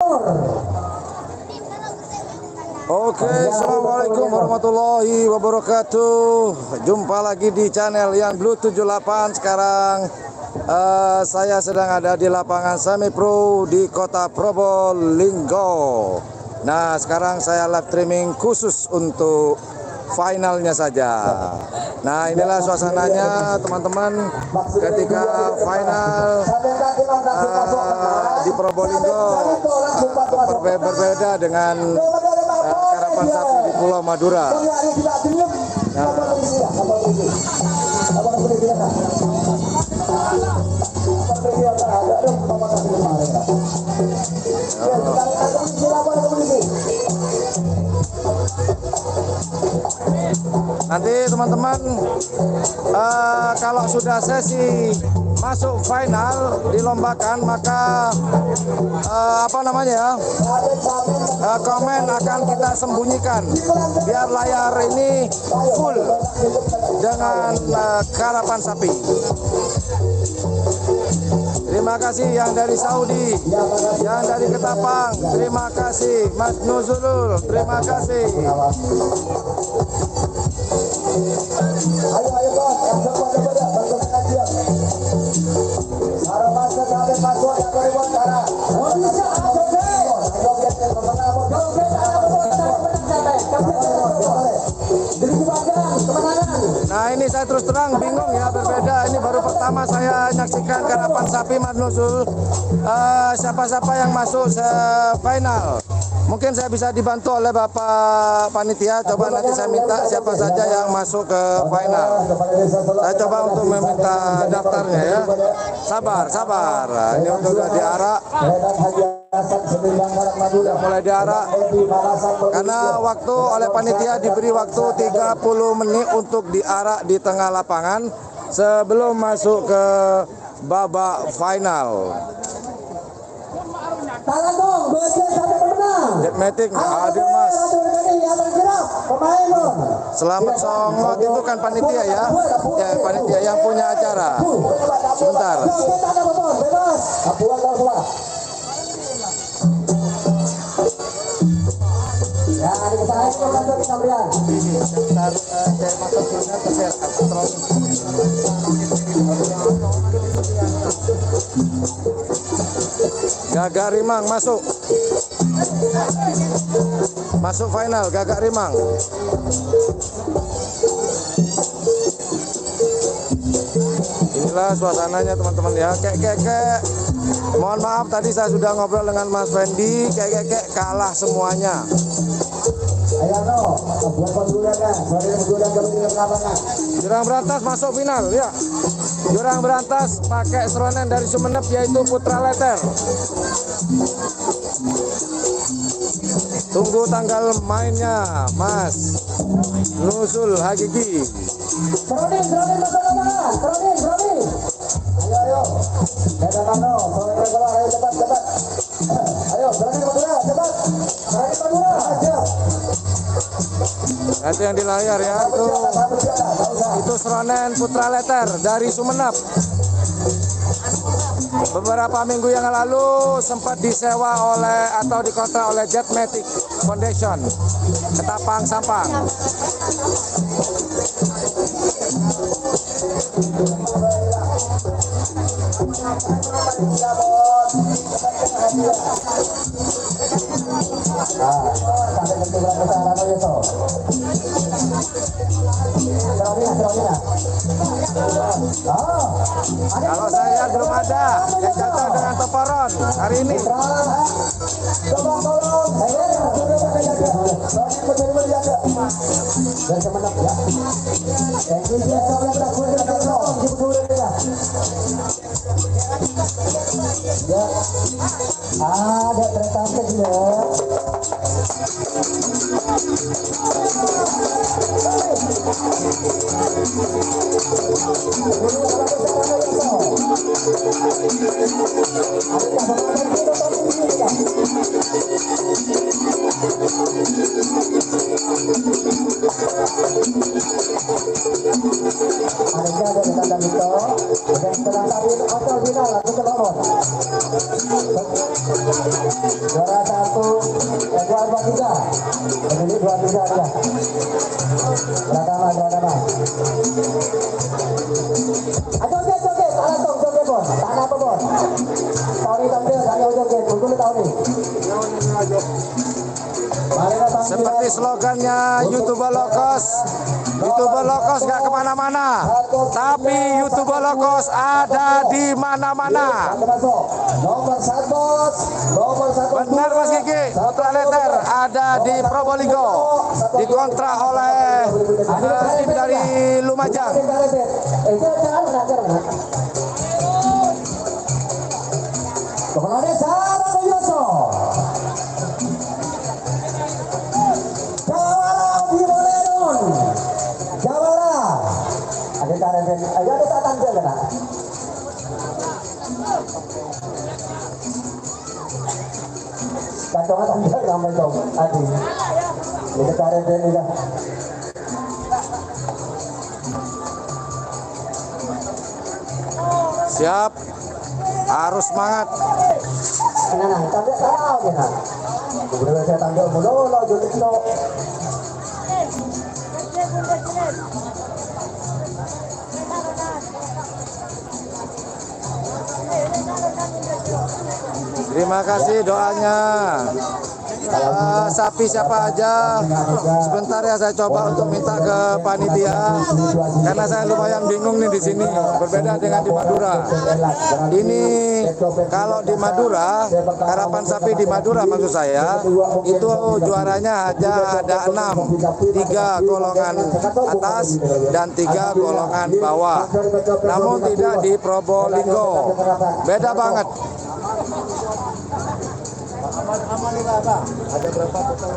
Oke, assalamualaikum warahmatullahi wabarakatuh. Jumpa lagi di channel yang Blue 78. Sekarang saya sedang ada di lapangan semi pro di kota Probolinggo. Nah, sekarang saya live streaming khusus untuk finalnya saja. Nah, inilah suasananya teman-teman ketika final di Probolinggo. Berbeda dengan karapan sapi di Pulau Madura. Nanti teman-teman kalau sudah sesi masuk final dilombakan, maka komen akan kita sembunyikan biar layar ini full dengan karapan sapi. Terima kasih yang dari Saudi, yang dari Ketapang, terima kasih Mas Nuzulul, terima kasih. Nah, ini saya terus terang bingung ya, berbeda. Ini baru pertama saya menyaksikan karapan sapi Mas Nuzul. Siapa-siapa yang masuk final. Mungkin saya bisa dibantu oleh Bapak Panitia. Coba nanti saya minta siapa saja yang masuk ke final. Saya coba untuk meminta daftarnya ya. Sabar. Nah, ini sudah diarak. Sudah mulai diarak. Karena waktu oleh panitia diberi waktu 30 menit untuk diarak di tengah lapangan sebelum masuk ke babak final. Jetmatic hadir Mas. Selamat Songot itu kan panitia ya. Ya, panitia yang punya acara. Sebentar. Gagak Rimang masuk final. Gagak Rimang. Inilah suasananya teman-teman ya. Kek. Mohon maaf tadi saya sudah ngobrol dengan Mas Fendi. Kek kalah semuanya. Jurang berantas masuk final ya. Jurang berantas pakai seronen dari Sumeneb yaitu Putra Leter. Tunggu tanggal mainnya Mas Nuzul Hakiki. Seronen ayo. Nanti yang di layar ya, itu seronen Putra Leter dari Sumeneb. Beberapa minggu yang lalu sempat disewa oleh atau dikontrak oleh Jetmatic Foundation Ketapang Sampang. Kalau saya belum ada yang cocok dengan Toporon hari ini. Ada kereta api ya. Juara juara 1, juara 23. Ini 23 dia. Beragama. Joget, anak tong joget bon. Tanah apa bon? Tahun ini tampil, saya joget, betul tahun ini. Seperti slogannya YouTuber Lokos. YouTuber Lokos gak kemana-mana, tapi YouTuber Lokos ada di mana-mana. Nomor 1. Benar Mas Kiki, Putra Letter ada di Probolinggo, dikontrak oleh tim dari Lumajang. Kemenangan Sarang Yoso. Jawara Bimolenon. Jawara. Ada karen, ada tatan dia kan? Kantongan tanda ramai dong. Adi. Ini karen ini dah. Siap, harus semangat. Nah, tanda tahu kan? Kemudian saya tanda mulu, joget itu. Terima kasih doanya. Sapi siapa aja? Sebentar ya, saya coba untuk minta ke panitia karena saya lumayan bingung nih di sini. Berbeda dengan di Madura. Ini kalau di Madura, karapan sapi di Madura maksud saya itu juaranya aja ada 6, 3 golongan atas dan 3 golongan bawah. Namun tidak di Probolinggo. Beda banget. Ada berapa total?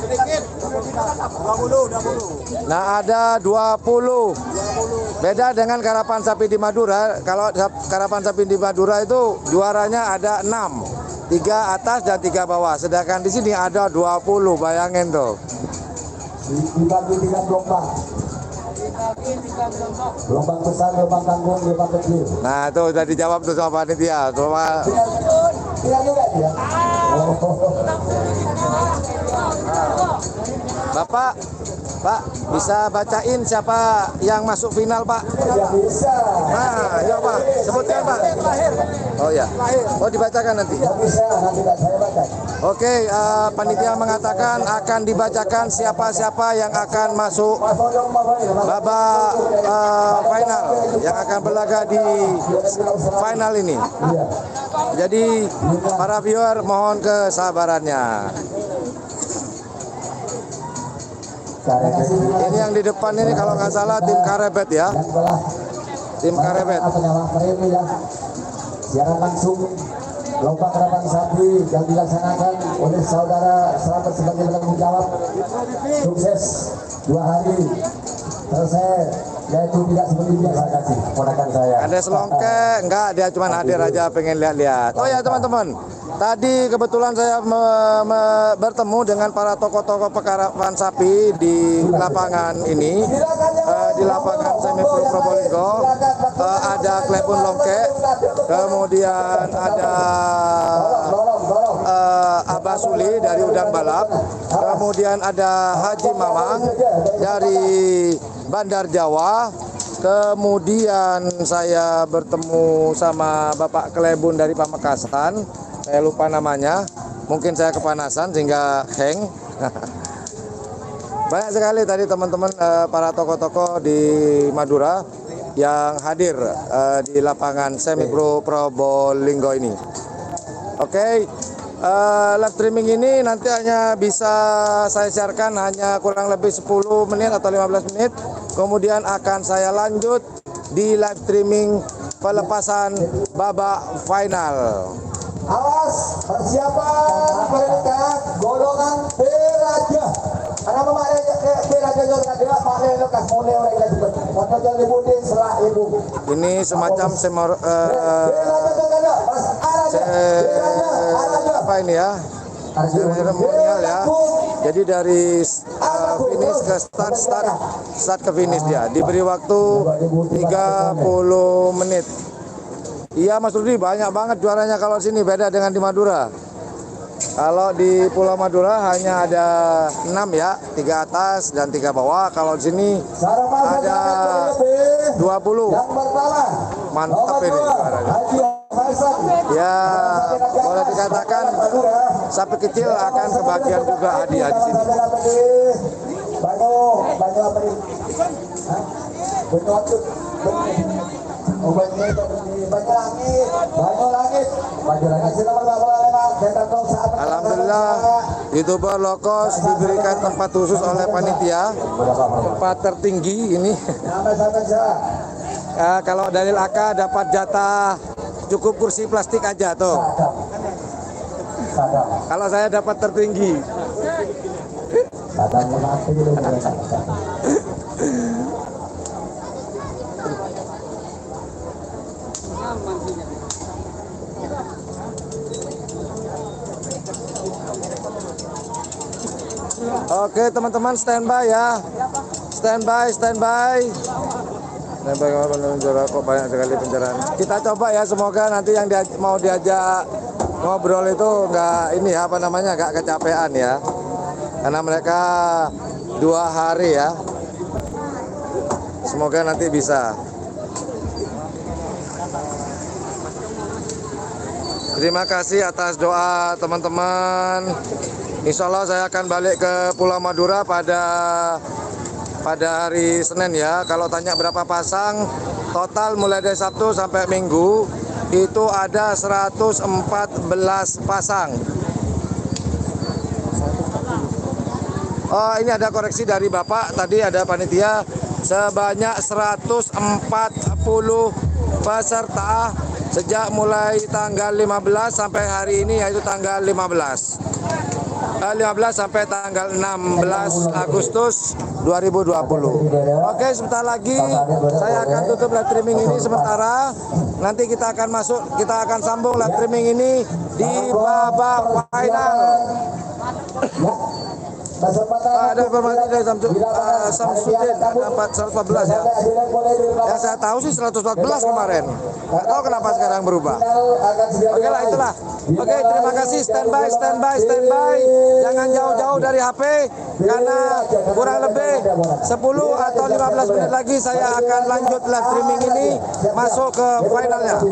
Sedikit. 20. Nah, ada 20. Beda dengan karapan sapi di Madura. Kalau karapan sapi di Madura itu juaranya ada 6. 3 atas dan 3 bawah. Sedangkan di sini ada 20. Bayangin tuh. Dibagi 3 gelombang. Gelombang besar, gelombang tanggung, gelombang kecil. Nah, itu udah dijawab tuh sama panitia. Tidak juga dia. Bapak, Pak, bisa bacain siapa yang masuk final, Pak? Ya bisa. Nah, ya Pak, sebutkan Pak. Oh ya, oh dibacakan nanti. Ya bisa, nanti saya baca. Oke, panitia mengatakan akan dibacakan siapa-siapa yang akan masuk babak final, yang akan berlaga di final ini. Jadi para viewer mohon kesabarannya. Ini yang di depan ini kalau nggak salah tim Karebet ya. Tim Karebet. Siaran langsung lomba karapan sapi yang dilaksanakan oleh saudara Selamat sebagai penanggung jawab. Sukses 2 hari selesai, yaitu tidak seperti biasa. Kasih ponakan saya. Ada selongke, enggak, dia cuma hadir aja pengen lihat-lihat. Oh ya teman-teman, tadi kebetulan saya bertemu dengan para tokoh-tokoh pekarapan sapi di lapangan ini, di lapangan Semi Pro Probolinggo. Ada Klepun Longke, kemudian ada Abah Suli dari Udang Balap, kemudian ada Haji Mamang dari Bandar Jawa, kemudian saya bertemu sama Bapak Klebun dari Pamekasan, saya lupa namanya, mungkin saya kepanasan sehingga hang. Banyak sekali tadi teman-teman para tokoh-tokoh di Madura yang hadir di lapangan Semi Pro Probolinggo ini. Oke. Live streaming ini nanti hanya bisa saya sharekan hanya kurang lebih 10 menit atau 15 menit. Kemudian akan saya lanjut di live streaming pelepasan babak final. Awas, persiapan mereka golongan Peraja. Karena memakai Peraja juga tidak pakai lekas mulai orang kita juga. Waktu jadi budin selah ibu. Ini semacam apa ini ya? Seremonial ya. Jadi dari finish ke start ke finish dia diberi waktu 30 menit. Iya Mas Rudi, banyak banget juaranya kalau sini, beda dengan di Madura. Kalau di Pulau Madura hanya ada 6 ya, 3 atas dan 3 bawah. Kalau di sini ada 20. Mantap ini. Ya, boleh dikatakan sapi kecil akan kebagian juga hadiah di sini. Alhamdulillah, YouTuber low cost diberikan tempat khusus oleh panitia, tempat tertinggi ini. Kalau Daniel Aka dapat jatah cukup kursi plastik aja tuh. Kalau saya dapat tertinggi. Oke teman-teman, standby ya. Standby. Kok banyak sekali pencerahan. Kita coba ya, semoga nanti yang mau diajak ngobrol itu nggak kecapean ya. Karena mereka 2 hari ya. Semoga nanti bisa. Terima kasih atas doa teman-teman. Insya Allah saya akan balik ke Pulau Madura pada hari Senin ya. Kalau tanya berapa pasang, total mulai dari Sabtu sampai Minggu itu ada 114 pasang. Oh, ini ada koreksi dari Bapak, tadi ada panitia sebanyak 140 peserta sejak mulai tanggal 15 sampai hari ini, yaitu tanggal 15 sampai tanggal 16 Agustus 2020. Oke, sebentar lagi saya akan tutup live streaming ini sementara. Nanti kita akan sambung live streaming ini di babak final. Ada informasi dari Samsudin, ada 114 ya. Yang saya tahu sih 114 kemarin. Nggak tahu kenapa sekarang berubah. Oke lah, itulah. Oke, terima kasih. Standby. Jangan jauh-jauh dari HP, karena kurang lebih 10 atau 15 menit lagi saya akan lanjut live streaming ini masuk ke finalnya.